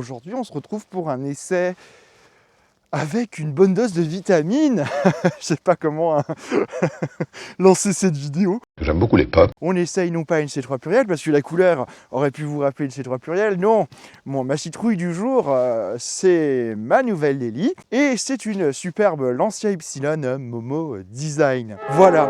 aujourd'hui on se retrouve pour un essai avec une bonne dose de vitamines. Je sais pas comment lancer cette vidéo. J'aime beaucoup les pop. On essaye non pas une C3 pluriel, parce que la couleur aurait pu vous rappeler une C3 pluriel. Non, ma citrouille du jour, c'est ma nouvelle Lely. Et c'est une superbe Lancia Ypsilon Momo Design. Voilà.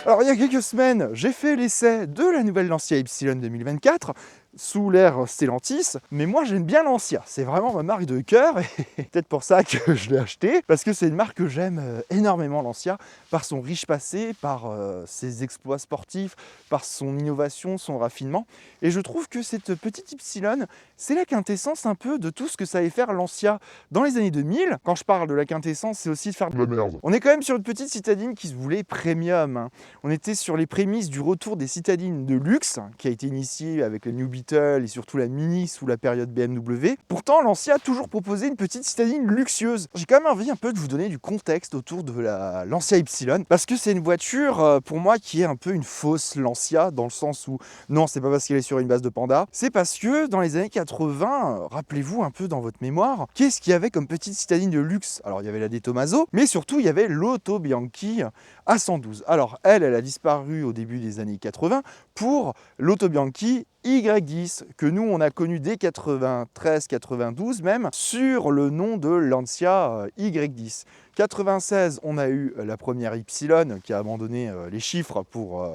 Alors il y a quelques semaines, j'ai fait l'essai de la nouvelle Lancia Ypsilon 2024 sous l'ère Stellantis, mais moi j'aime bien Lancia, c'est vraiment ma marque de cœur et peut-être pour ça que je l'ai acheté, parce que c'est une marque que j'aime énormément, Lancia, par son riche passé, par ses exploits sportifs, par son innovation, son raffinement, et je trouve que cette petite Ypsilon, c'est la quintessence un peu de tout ce que savait faire Lancia dans les années 2000. Quand je parle de la quintessence, c'est aussi de faire de la merde. On est quand même sur une petite citadine qui se voulait premium, hein. On était sur les prémices du retour des citadines de luxe, qui a été initié avec le New Beetle et surtout la Mini sous la période BMW. Pourtant, Lancia a toujours proposé une petite citadine luxueuse. J'ai quand même envie un peu de vous donner du contexte autour de la Lancia Ypsilon, parce que c'est une voiture, pour moi, qui est un peu une fausse Lancia, dans le sens où, non, c'est pas parce qu'elle est sur une base de Panda, c'est parce que dans les années 80, rappelez-vous un peu dans votre mémoire, qu'est-ce qu'il y avait comme petite citadine de luxe? Alors, il y avait la De Tomaso, mais surtout, il y avait l'Auto Bianchi A112. Alors, elle a disparu au début des années 80 pour l'Auto Bianchi Y10, que nous on a connu dès 93-92 même, sur le nom de Lancia Y10. 96, on a eu la première Ypsilon qui a abandonné les chiffres pour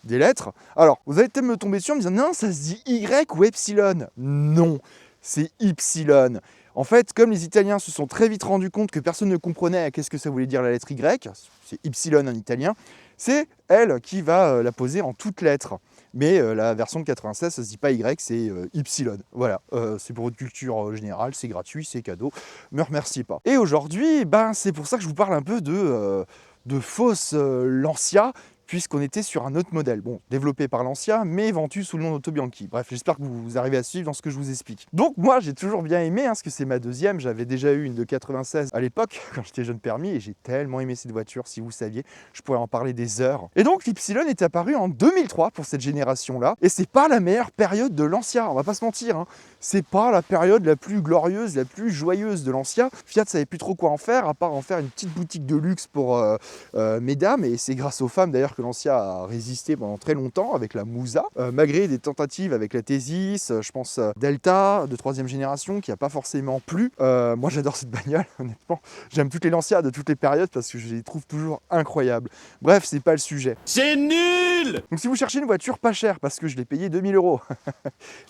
des lettres. Alors, vous allez peut-être me tomber dessus en me disant non, ça se dit Y ou Epsilon. Non, c'est Ypsilon. En fait, comme les Italiens se sont très vite rendus compte que personne ne comprenait qu'est-ce que ça voulait dire la lettre Y, c'est Ypsilon en italien, c'est elle qui va la poser en toutes lettres. Mais la version de 96, ça ne se dit pas Y, c'est Ypsilon. Voilà, c'est pour votre culture générale, c'est gratuit, c'est cadeau, me remerciez pas. Et aujourd'hui, c'est pour ça que je vous parle un peu de fausse Lancia, puisqu'on était sur un autre modèle, bon, développé par Lancia, mais vendu sous le nom d'Auto Bianchi. Bref, j'espère que vous arrivez à suivre dans ce que je vous explique. Donc moi, j'ai toujours bien aimé, parce que c'est ma deuxième, j'avais déjà eu une de 96 à l'époque, quand j'étais jeune permis, et j'ai tellement aimé cette voiture, si vous saviez, je pourrais en parler des heures. Et donc l'Ypsilon est apparu en 2003 pour cette génération-là, et c'est pas la meilleure période de Lancia, on va pas se mentir, hein. C'est pas la période la plus glorieuse, la plus joyeuse de Lancia. Fiat savait plus trop quoi en faire, à part en faire une petite boutique de luxe pour mesdames, et c'est grâce aux femmes d'ailleurs que Lancia a résisté pendant très longtemps avec la Musa, malgré des tentatives avec la Thesis, je pense Delta de 3e génération qui n'a pas forcément plu. Moi j'adore cette bagnole, honnêtement. J'aime toutes les Lancia de toutes les périodes parce que je les trouve toujours incroyables. Bref, c'est pas le sujet. C'est nul! Donc si vous cherchez une voiture pas chère, parce que je l'ai payée 2000 €,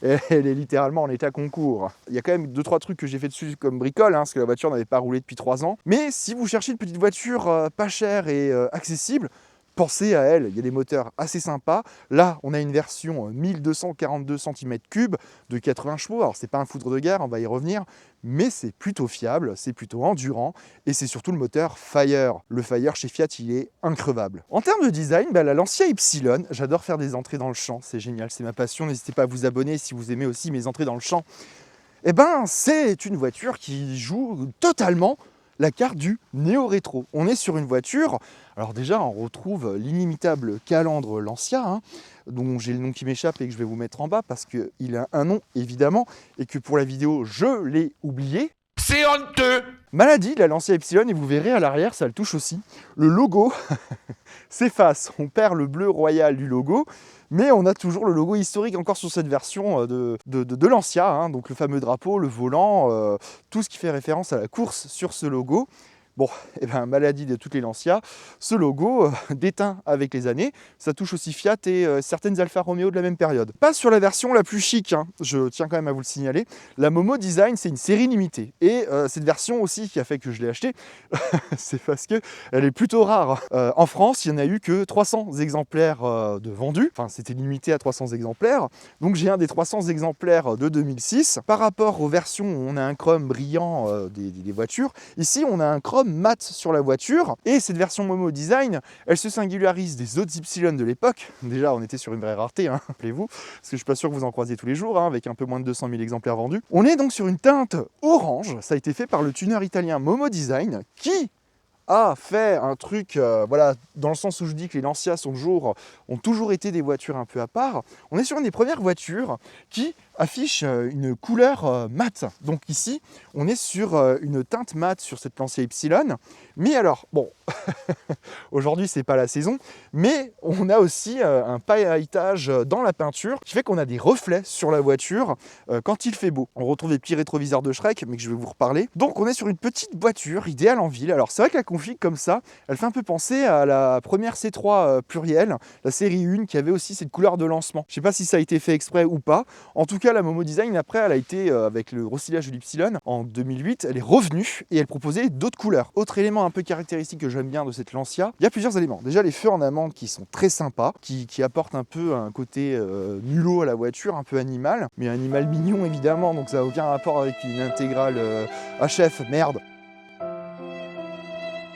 elle est littéralement en état concours. Il y a quand même 2-3 trucs que j'ai fait dessus comme bricole, parce que la voiture n'avait pas roulé depuis 3 ans. Mais si vous cherchez une petite voiture pas chère et accessible, pensez à elle, il y a des moteurs assez sympas. Là, on a une version 1242 cm3 de 80 chevaux. Alors, c'est pas un foudre de guerre, on va y revenir, mais c'est plutôt fiable, c'est plutôt endurant, et c'est surtout le moteur Fire. Le Fire chez Fiat, il est increvable. En termes de design, la Lancia Ypsilon, j'adore faire des entrées dans le champ, c'est génial, c'est ma passion. N'hésitez pas à vous abonner si vous aimez aussi mes entrées dans le champ. C'est une voiture qui joue totalement la carte du néo-rétro. On est sur une voiture, alors déjà on retrouve l'inimitable calandre Lancia, dont j'ai le nom qui m'échappe et que je vais vous mettre en bas parce qu'il a un nom évidemment et que pour la vidéo je l'ai oublié. C'est honteux! Maladie de la Lancia Ypsilon, et vous verrez à l'arrière ça le touche aussi. Le logo s'efface, on perd le bleu royal du logo, mais on a toujours le logo historique encore sur cette version de Lancia, donc le fameux drapeau, le volant, tout ce qui fait référence à la course sur ce logo. Bon, maladie de toutes les Lancia, ce logo déteint avec les années, ça touche aussi Fiat et certaines Alfa Romeo de la même période. Pas sur la version la plus chic, je tiens quand même à vous le signaler, la Momo Design c'est une série limitée, et cette version aussi qui a fait que je l'ai achetée, c'est parce qu'elle est plutôt rare. En France, il n'y en a eu que 300 exemplaires de vendus, enfin c'était limité à 300 exemplaires, donc j'ai un des 300 exemplaires de 2006. Par rapport aux versions où on a un chrome brillant des voitures, ici on a un chrome chrome mat sur la voiture. Et cette version Momo Design, elle se singularise des autres Y de l'époque. Déjà, on était sur une vraie rareté, hein, rappelez-vous, parce que je suis pas sûr que vous en croisiez tous les jours, hein, avec un peu moins de 200 000 exemplaires vendus. On est donc sur une teinte orange. Ça a été fait par le tuner italien Momo Design, qui a fait un truc, voilà, dans le sens où je dis que les Lancia ont toujours été des voitures un peu à part. On est sur une des premières voitures qui affiche une couleur mate. Donc ici, on est sur une teinte mate sur cette Lancia Ypsilon. Mais alors, bon, aujourd'hui, c'est pas la saison, mais on a aussi un pailletage dans la peinture qui fait qu'on a des reflets sur la voiture quand il fait beau. On retrouve les petits rétroviseurs de Shrek, mais que je vais vous reparler. Donc, on est sur une petite voiture idéale en ville. Alors, c'est vrai que la config comme ça, elle fait un peu penser à la première C3 plurielle, la série 1, qui avait aussi cette couleur de lancement. Je sais pas si ça a été fait exprès ou pas. En tout cas, la Momo Design, après, elle a été, avec le recyclage de l'Ypsilon, en 2008, elle est revenue et elle proposait d'autres couleurs. Autre élément un peu caractéristique que j'aime bien de cette Lancia, il y a plusieurs éléments. Déjà, les feux en amande qui sont très sympas, qui apportent un peu un côté mulot à la voiture, un peu animal, mais animal mignon évidemment, donc ça n'a aucun rapport avec une intégrale HF, merde.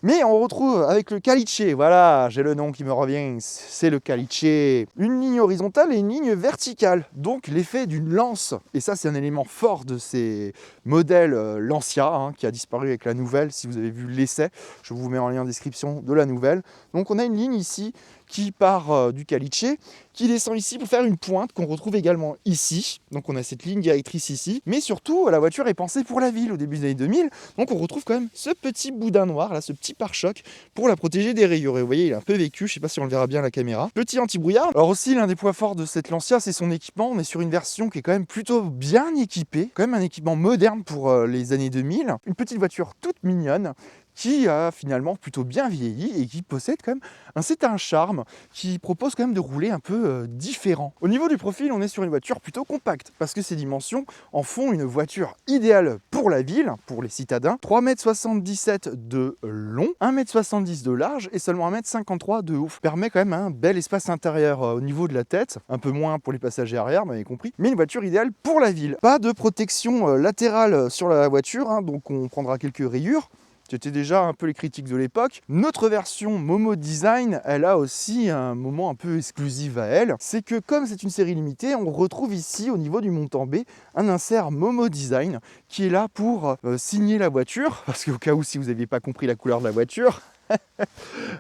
Mais on retrouve avec le caliche, voilà, j'ai le nom qui me revient, c'est le caliche. Une ligne horizontale et une ligne verticale, donc l'effet d'une lance. Et ça, c'est un élément fort de ces modèles Lancia, hein, qui a disparu avec la nouvelle, si vous avez vu l'essai. Je vous mets en lien en description de la nouvelle. Donc on a une ligne ici qui part du caliche, qui descend ici pour faire une pointe qu'on retrouve également ici. Donc on a cette ligne directrice ici. Mais surtout, la voiture est pensée pour la ville au début des années 2000. Donc on retrouve quand même ce petit boudin noir, là, ce petit pare-choc pour la protéger des rayures. Et vous voyez, il est un peu vécu, je ne sais pas si on le verra bien à la caméra. Petit anti-brouillard. Alors aussi, l'un des points forts de cette Lancia, c'est son équipement. On est sur une version qui est quand même plutôt bien équipée. Quand même un équipement moderne pour les années 2000. Une petite voiture toute mignonne, qui a finalement plutôt bien vieilli et qui possède quand même un certain charme, qui propose quand même de rouler un peu différent. Au niveau du profil, on est sur une voiture plutôt compacte, parce que ses dimensions en font une voiture idéale pour la ville, pour les citadins. 3,77 m de long, 1,70 m de large et seulement 1,53 m de haut. Permet quand même un bel espace intérieur au niveau de la tête, un peu moins pour les passagers arrière, vous m'avez compris, mais une voiture idéale pour la ville. Pas de protection latérale sur la voiture, hein, donc on prendra quelques rayures. C'était déjà un peu les critiques de l'époque. Notre version Momo Design, elle a aussi un moment un peu exclusif à elle. C'est que comme c'est une série limitée, on retrouve ici au niveau du montant B un insert Momo Design qui est là pour signer la voiture. Parce qu'au cas où si vous n'aviez pas compris la couleur de la voiture,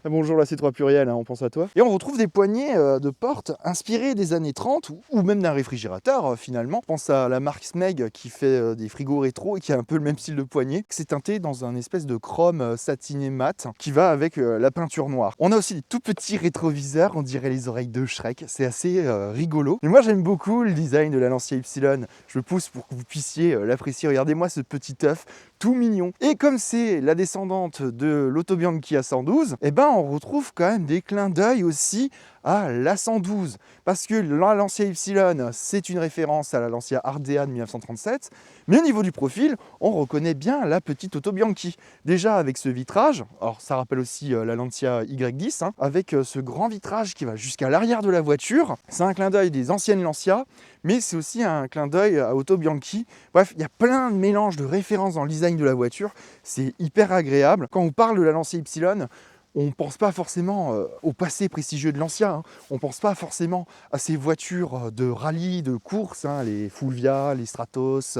bonjour la C3 pluriel, hein, on pense à toi. Et on retrouve des poignées de porte inspirées des années 30 ou même d'un réfrigérateur finalement. On pense à la marque Smeg qui fait des frigos rétro et qui a un peu le même style de poignée. C'est teinté dans un espèce de chrome satiné mat qui va avec la peinture noire. On a aussi des tout petits rétroviseurs, on dirait les oreilles de Shrek. C'est assez rigolo. Mais moi j'aime beaucoup le design de la Lancia Ypsilon. Je pousse pour que vous puissiez l'apprécier. Regardez-moi ce petit œuf tout mignon. Et comme c'est la descendante de l'Auto Bianchi A112, eh ben on retrouve quand même des clins d'œil aussi à l'A112. Parce que la Lancia Ypsilon, c'est une référence à la Lancia Ardea de 1937. Mais au niveau du profil, on reconnaît bien la petite Auto Bianchi. Déjà avec ce vitrage, alors ça rappelle aussi la Lancia Y10, hein, avec ce grand vitrage qui va jusqu'à l'arrière de la voiture. C'est un clin d'œil des anciennes Lancia, mais c'est aussi un clin d'œil à Auto Bianchi. Bref, il y a plein de mélanges de références dans le design de la voiture. C'est hyper agréable. Quand on parle de la Lancia Ypsilon, on ne pense pas forcément au passé prestigieux de Lancia, hein. On ne pense pas forcément à ces voitures de rallye, de course, hein, les Fulvia, les Stratos,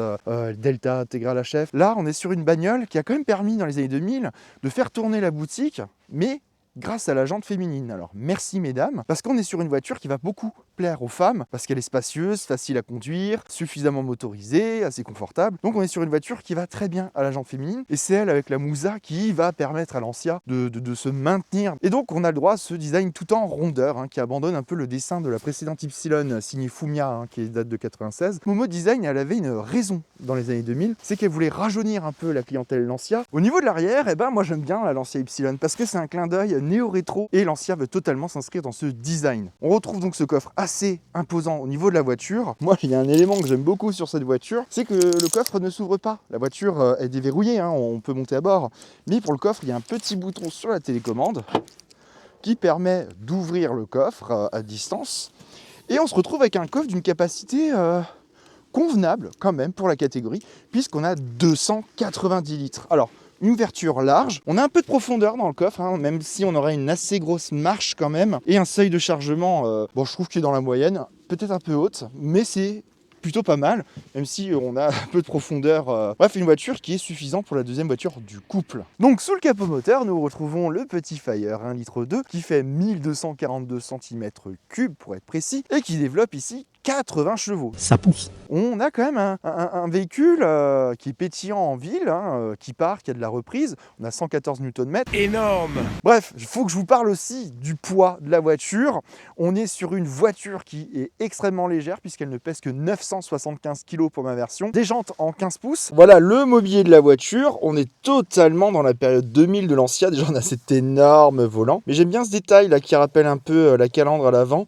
Delta, Integral HF. Là, on est sur une bagnole qui a quand même permis dans les années 2000 de faire tourner la boutique, mais grâce à la jante féminine. Alors merci mesdames, parce qu'on est sur une voiture qui va beaucoup plaire aux femmes, parce qu'elle est spacieuse, facile à conduire, suffisamment motorisée, assez confortable. Donc on est sur une voiture qui va très bien à la jante féminine, et c'est elle avec la Musa qui va permettre à Lancia de se maintenir. Et donc on a le droit à ce design tout en rondeur, hein, qui abandonne un peu le dessin de la précédente Ypsilon signée Fumia, hein, qui date de 96. Momo Design, elle avait une raison dans les années 2000, c'est qu'elle voulait rajeunir un peu la clientèle Lancia. Au niveau de l'arrière, eh ben, moi j'aime bien la Lancia Ypsilon, parce que c'est un clin d'œil néo-rétro et Lancia veut totalement s'inscrire dans ce design. On retrouve donc ce coffre assez imposant au niveau de la voiture. Moi, il y a un élément que j'aime beaucoup sur cette voiture, c'est que le coffre ne s'ouvre pas. La voiture est déverrouillée, hein, on peut monter à bord, mais pour le coffre, il y a un petit bouton sur la télécommande qui permet d'ouvrir le coffre à distance. Et on se retrouve avec un coffre d'une capacité convenable quand même pour la catégorie, puisqu'on a 290 litres. Alors, une ouverture large. On a un peu de profondeur dans le coffre, hein, même si on aurait une assez grosse marche quand même. Et un seuil de chargement, bon, je trouve qu'il est dans la moyenne, peut-être un peu haute, mais c'est plutôt pas mal, même si on a un peu de profondeur. Bref, une voiture qui est suffisante pour la deuxième voiture du couple. Donc sous le capot moteur, nous retrouvons le petit Fire 1,2 litre qui fait 1242 cm3 pour être précis, et qui développe ici 80 chevaux. Ça pousse. On a quand même un véhicule qui est pétillant en ville, hein, qui part, qui a de la reprise. On a 114 Nm. Énorme. Bref, il faut que je vous parle aussi du poids de la voiture. On est sur une voiture qui est extrêmement légère puisqu'elle ne pèse que 975 kg pour ma version. Des jantes en 15 pouces. Voilà le mobilier de la voiture. On est totalement dans la période 2000 de Lancia. Déjà, on a cet énorme volant. Mais j'aime bien ce détail là qui rappelle un peu la calandre à l'avant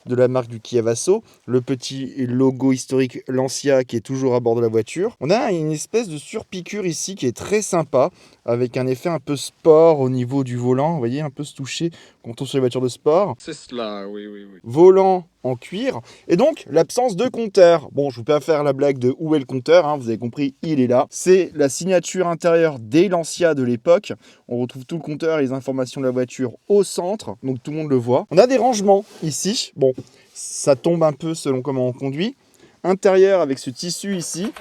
de la marque du Kia Vasso, le petit logo historique Lancia qui est toujours à bord de la voiture. On a une espèce de surpiqûre ici qui est très sympa, avec un effet un peu sport au niveau du volant, vous voyez, un peu se toucher quand on tombe sur les voitures de sport. C'est cela, oui. Volant en cuir, et donc l'absence de compteur. Bon, je ne vais pas faire la blague de où est le compteur, hein, vous avez compris, il est là. C'est la signature intérieure des Lancia de l'époque. On retrouve tout le compteur et les informations de la voiture au centre, donc tout le monde le voit. On a des rangements ici, bon, ça tombe un peu selon comment on conduit. Intérieur avec ce tissu ici.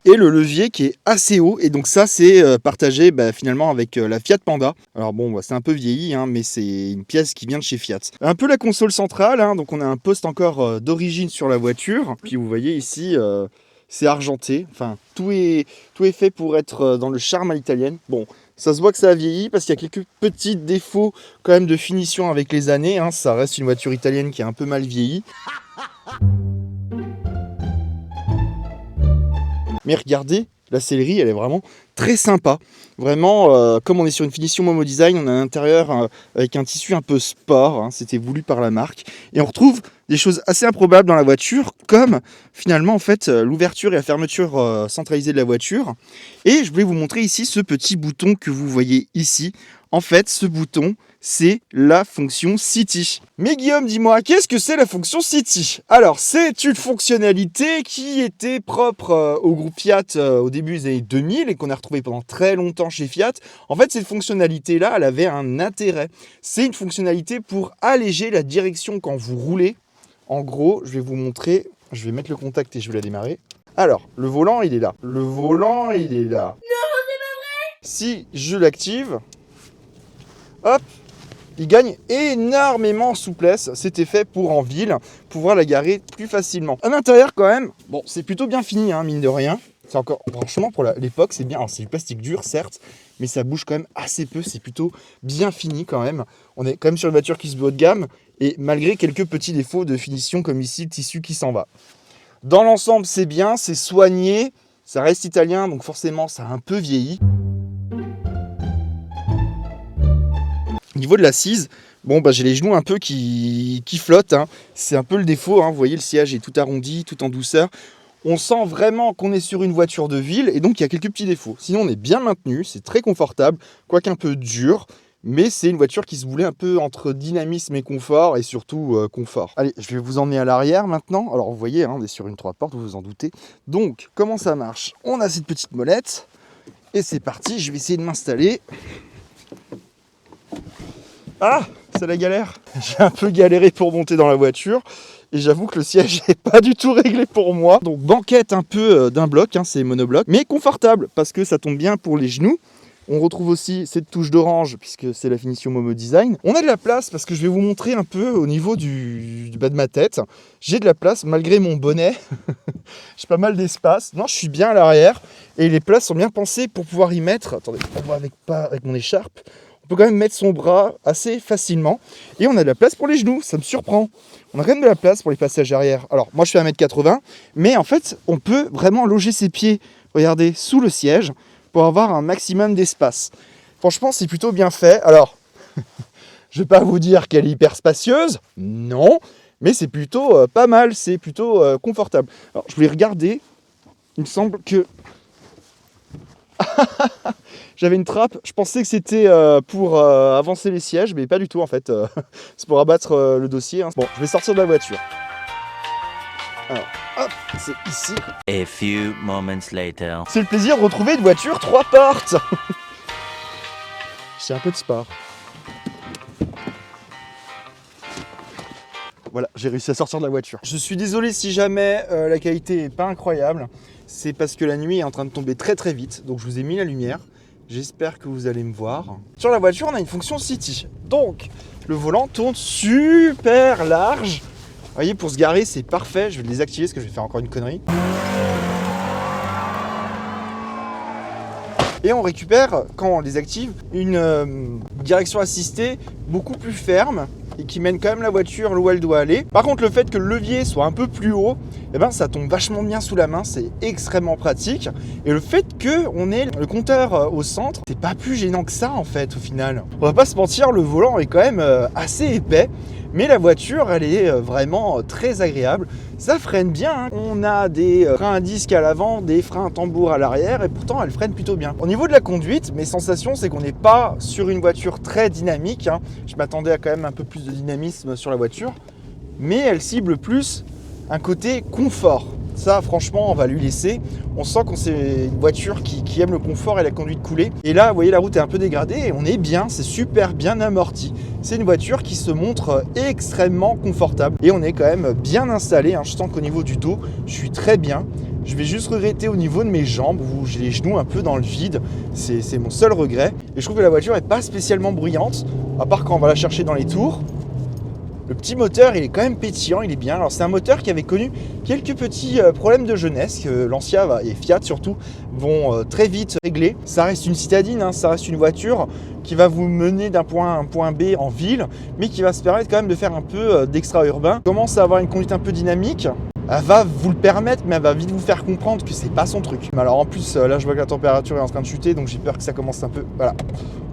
Et le levier qui est assez haut, et donc ça c'est partagé finalement avec la Fiat Panda. Alors bon, c'est un peu vieilli, hein, mais c'est une pièce qui vient de chez Fiat. Un peu la console centrale, hein, donc on a un poste encore d'origine sur la voiture. Puis vous voyez ici, c'est argenté, enfin tout est fait pour être dans le charme à l'italienne. Bon, ça se voit que ça a vieilli parce qu'il y a quelques petits défauts quand même de finition avec les années, hein. Ça reste une voiture italienne qui est un peu mal vieillie. Mais regardez, la sellerie, elle est vraiment très sympa. Vraiment, comme on est sur une finition Momo Design, on a un intérieur avec un tissu un peu sport, hein, c'était voulu par la marque. Et on retrouve des choses assez improbables dans la voiture, comme finalement en fait l'ouverture et la fermeture centralisée de la voiture. Et je voulais vous montrer ici ce petit bouton que vous voyez ici. En fait, ce bouton, c'est la fonction City. Mais Guillaume, dis-moi, qu'est-ce que c'est la fonction City? Alors, c'est une fonctionnalité qui était propre au groupe Fiat au début des années 2000 et qu'on a retrouvée pendant très longtemps chez Fiat. En fait, cette fonctionnalité-là, elle avait un intérêt. C'est une fonctionnalité pour alléger la direction quand vous roulez. En gros, je vais vous montrer, je vais mettre le contact et je vais la démarrer. Alors, le volant, il est là. Le volant, il est là. Non, c'est pas vrai! Si je l'active, hop, il gagne énormément en souplesse. C'était fait pour en ville, pouvoir la garer plus facilement. À l'intérieur quand même, bon, c'est plutôt bien fini, hein, mine de rien. C'est encore, franchement, pour l'époque, c'est bien. Alors, c'est du plastique dur, certes, mais ça bouge quand même assez peu. C'est plutôt bien fini quand même. On est quand même sur une voiture qui se veut haut de gamme, et malgré quelques petits défauts de finition, comme ici, le tissu qui s'en va. Dans l'ensemble, c'est bien, c'est soigné. Ça reste italien, donc forcément, ça a un peu vieilli. Au niveau de l'assise, bon, j'ai les genoux un peu qui flottent, hein. C'est un peu le défaut, hein. Vous voyez, le siège est tout arrondi, tout en douceur. On sent vraiment qu'on est sur une voiture de ville et donc il y a quelques petits défauts. Sinon, on est bien maintenu, c'est très confortable, quoique un peu dur, mais c'est une voiture qui se voulait un peu entre dynamisme et confort, et surtout confort. Allez, je vais vous emmener à l'arrière maintenant. Alors, vous voyez, hein, on est sur une 3 portes, vous vous en doutez. Donc, comment ça marche? On a cette petite molette et c'est parti, je vais essayer de m'installer. Ah, c'est la galère. J'ai un peu galéré pour monter dans la voiture et j'avoue que le siège n'est pas du tout réglé pour moi. Donc banquette un peu d'un bloc, hein, c'est monobloc, mais confortable parce que ça tombe bien pour les genoux. On retrouve aussi cette touche d'orange puisque c'est la finition Momo Design. On a de la place parce que je vais vous montrer un peu au niveau du bas de ma tête. J'ai de la place malgré mon bonnet. J'ai pas mal d'espace. Non, je suis bien à l'arrière et les places sont bien pensées pour pouvoir y mettre. Attendez, on voit avec mon écharpe. On peut quand même mettre son bras assez facilement. Et on a de la place pour les genoux, ça me surprend. On a quand même de la place pour les passages arrière. Alors, moi je fais 1m80, mais en fait, on peut vraiment loger ses pieds, regardez, sous le siège, pour avoir un maximum d'espace. Franchement, c'est plutôt bien fait. Alors, je ne vais pas vous dire qu'elle est hyper spacieuse, non, mais c'est plutôt pas mal, c'est plutôt confortable. Alors, je voulais regarder, il me semble que... J'avais une trappe, je pensais que c'était pour avancer les sièges, mais pas du tout en fait. C'est pour abattre le dossier, hein. Bon, je vais sortir de la voiture. Alors, hop, c'est ici. A few moments later. C'est le plaisir de retrouver une voiture 3 portes. C'est un peu de sport. Voilà, j'ai réussi à sortir de la voiture. Je suis désolé si jamais la qualité n'est pas incroyable. C'est parce que la nuit est en train de tomber très très vite. Donc je vous ai mis la lumière. J'espère que vous allez me voir. Sur la voiture, on a une fonction City. Donc, le volant tourne super large. Vous voyez, pour se garer, c'est parfait. Je vais le désactiver parce que je vais faire encore une connerie. Et on récupère, quand on les active, une direction assistée beaucoup plus ferme et qui mène quand même la voiture là où elle doit aller. Par contre, le fait que le levier soit un peu plus haut, eh ben, ça tombe vachement bien sous la main, c'est extrêmement pratique. Et le fait qu'on ait le compteur au centre, c'est pas plus gênant que ça en fait au final. On va pas se mentir, le volant est quand même assez épais. Mais la voiture, elle est vraiment très agréable. Ça freine bien, hein. On a des freins à disque à l'avant, des freins à tambour à l'arrière, et pourtant elle freine plutôt bien. Au niveau de la conduite, mes sensations, c'est qu'on n'est pas sur une voiture très dynamique, hein. Je m'attendais à quand même un peu plus de dynamisme sur la voiture, mais elle cible plus un côté confort. Ça, franchement, on va lui laisser. On sent qu'on c'est une voiture qui aime le confort et la conduite coulée. Et là, vous voyez, la route est un peu dégradée et on est bien, c'est super bien amorti. C'est une voiture qui se montre extrêmement confortable. Et on est quand même bien installé, hein. Je sens qu'au niveau du dos, je suis très bien. Je vais juste regretter au niveau de mes jambes où j'ai les genoux un peu dans le vide. C'est mon seul regret. Et je trouve que la voiture n'est pas spécialement bruyante, à part quand on va la chercher dans les tours. Le petit moteur, il est quand même pétillant, il est bien. Alors c'est un moteur qui avait connu quelques petits problèmes de jeunesse, que Lancia et Fiat surtout vont très vite régler. Ça reste une citadine, hein, ça reste une voiture qui va vous mener d'un point A à un point B en ville, mais qui va se permettre quand même de faire un peu d'extra-urbain. Commence à avoir une conduite un peu dynamique. Elle va vous le permettre, mais elle va vite vous faire comprendre que c'est pas son truc. Mais alors en plus, là je vois que la température est en train de chuter, donc j'ai peur que ça commence un peu... Voilà,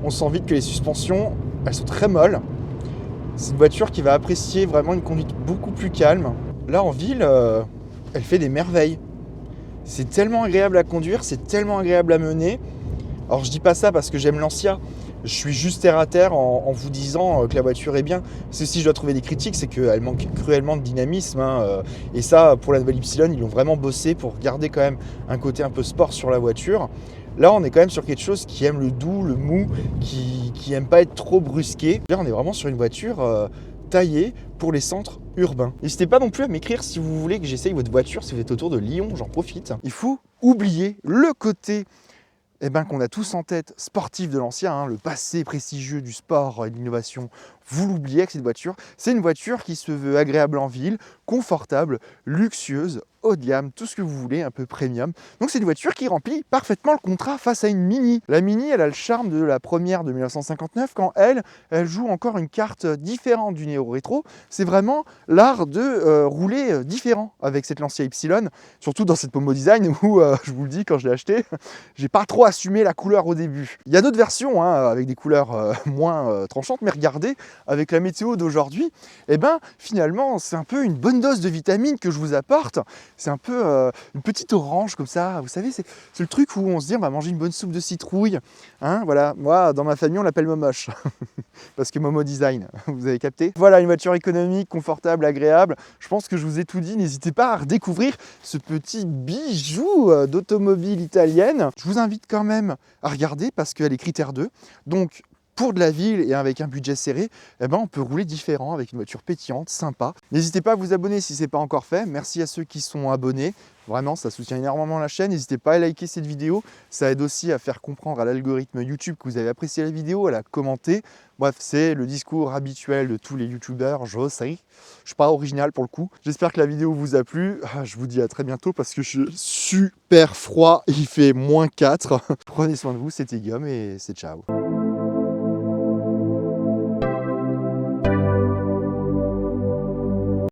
on sent vite que les suspensions, elles sont très molles. C'est une voiture qui va apprécier vraiment une conduite beaucoup plus calme. Là en ville, elle fait des merveilles. C'est tellement agréable à conduire, c'est tellement agréable à mener. Alors je dis pas ça parce que j'aime Lancia. Je suis juste terre à terre en vous disant que la voiture est bien. Si je dois trouver des critiques, c'est qu'elle manque cruellement de dynamisme, hein. Et ça, pour la nouvelle Y, ils ont vraiment bossé pour garder quand même un côté un peu sport sur la voiture. Là, on est quand même sur quelque chose qui aime le doux, le mou, qui aime pas être trop brusqué. Là, on est vraiment sur une voiture taillée pour les centres urbains. N'hésitez pas non plus à m'écrire si vous voulez que j'essaye votre voiture, si vous êtes autour de Lyon, j'en profite. Il faut oublier le côté qu'on a tous en tête sportif de Lancia, hein, le passé prestigieux du sport et de l'innovation. Vous l'oubliez avec cette voiture. C'est une voiture qui se veut agréable en ville, confortable, luxueuse, haut de gamme, tout ce que vous voulez, un peu premium. Donc c'est une voiture qui remplit parfaitement le contrat face à une Mini. La Mini, elle a le charme de la première de 1959 quand elle joue encore une carte différente du Néo Rétro. C'est vraiment l'art de rouler différent avec cette Lancia Y, surtout dans cette Pomo Design où, je vous le dis, quand je l'ai acheté, j'ai pas trop assumé la couleur au début. Il y a d'autres versions hein, avec des couleurs moins tranchantes, mais regardez, avec la météo d'aujourd'hui, finalement, c'est un peu une bonne dose de vitamines que je vous apporte. C'est un peu une petite orange comme ça, vous savez, c'est le truc où on se dit on va manger une bonne soupe de citrouille. Hein, voilà, moi, dans ma famille, on l'appelle Momoche, parce que Momo Design, vous avez capté. Voilà, une voiture économique, confortable, agréable. Je pense que je vous ai tout dit, n'hésitez pas à redécouvrir ce petit bijou d'automobile italienne. Je vous invite quand même à regarder parce qu'elle est critère 2, donc pour de la ville et avec un budget serré, on peut rouler différent avec une voiture pétillante, sympa. N'hésitez pas à vous abonner si ce n'est pas encore fait. Merci à ceux qui sont abonnés. Vraiment, ça soutient énormément la chaîne. N'hésitez pas à liker cette vidéo. Ça aide aussi à faire comprendre à l'algorithme YouTube que vous avez apprécié la vidéo, à la commenter. Bref, c'est le discours habituel de tous les youtubeurs, je sais. Je ne suis pas original pour le coup. J'espère que la vidéo vous a plu. Je vous dis à très bientôt parce que je suis super froid. Il fait -4. Prenez soin de vous, c'était Guillaume et c'est ciao.